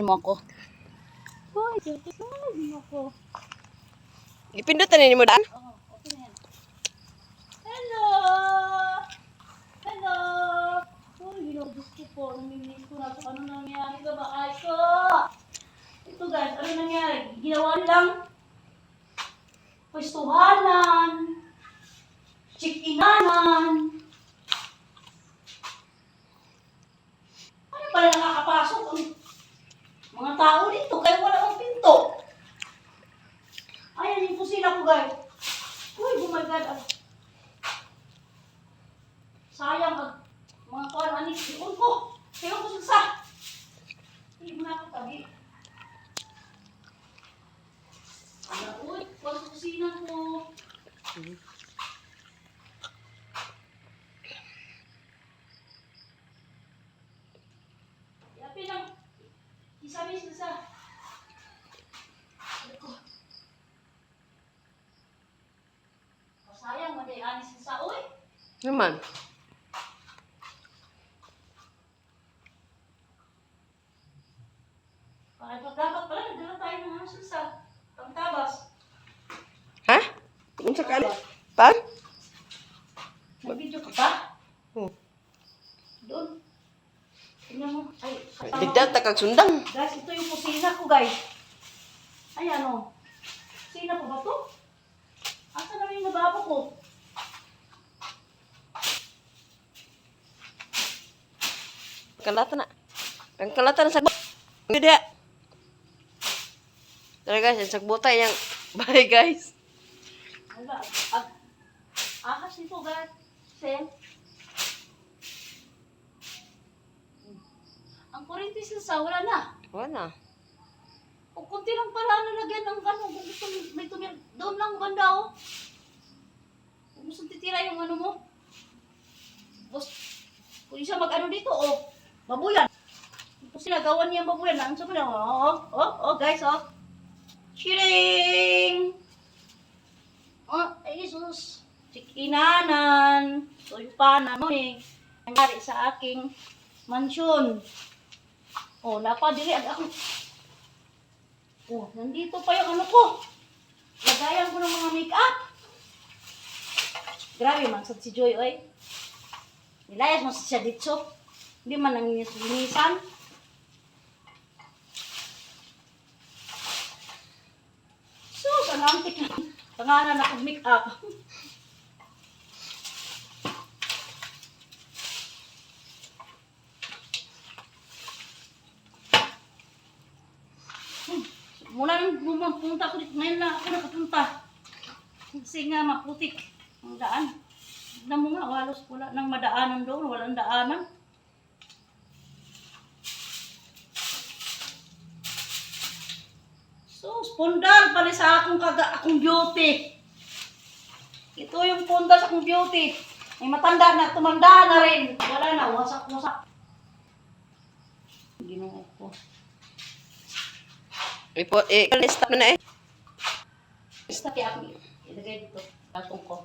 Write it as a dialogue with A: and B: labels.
A: mo ako. Hoy, mo ako.
B: Ipindutan ni mo daan?
A: Oo, okay na yan. Hello! Hello! Hoy, ginagos ko po. Namimiss ko na. Ano nangyari sa bahay ko? Ito guys, ano nangyari? Ginawa nilang pwestuhanan, check-inanan. Ano pala nakakapasok ang mga tao dito? Kaya wala akong pinto. Ayan yung kusina ko guys. Uy, oh my God. Sayang ang mga kuwan anis. Iyon ko. Kaya ko sa. Hindi mo na ako tabi. Uy, kuwan sa kusina ko. Yapi lang. Isamis na sa. Sayang, maday anis sa uy.
B: Naman.
A: Dapat pala, nagdala tayo ng ano sa pangtabas.
B: Ha? Kung sakali. Pa?
A: Nag-video ka pa?
B: Hmm.
A: Doon. Tingnan mo. Ay, kasama
B: Digdat takag sundang.
A: Guys, ito yung kusina ko, guys. Ayan, o. Kusina ko ba to? Asa na yung nababo ko?
B: Kalata na. Ang kalata na sagbot. Hindi. Tara guys, yung sagbota yung bye guys.
A: Wala. Akas nito, guys. Sen. Ang kurinti sa wala na.
B: Wala na.
A: O kunti lang pala nalagyan ng ano. Kung gusto may tumir. Doon lang banda, o. Kung gusto titira yung ano mo. Tapos, kung isa mag-ano dito, o. Babuyan. Tapos sinagawan niya ang babuyan. Ang sabi na, guys, o. Chiring! Oh, ay Jesus. Chikinanan. Tuyupanan mo eh. Nangyari sa aking mansyon. Oh, napadili ang ako. Oh, nandito pa yung ano ko. Lagayan ko ng mga make-up. Grabe man sa si Joy, oy. Nilayas mo siya dito. Hindi man nangingisan. Sus, ang antik na. Pangalan na mag-make-up. Mula nang pumunta ko dito, ngayon lang ako nakapunta. Kasi nga maputik ang daan. Tignan mo nga, halos wala nang madaanan doon, walang daanan. So, pundal pala sa akong beauty. Ito yung pundal sa akong beauty. May matanda na, tumanda na rin. Wala na, wasak-wasak. Ginoo ko.
B: Stop na eh.
A: Basta kaya ako ilagay dito. Tatong ko.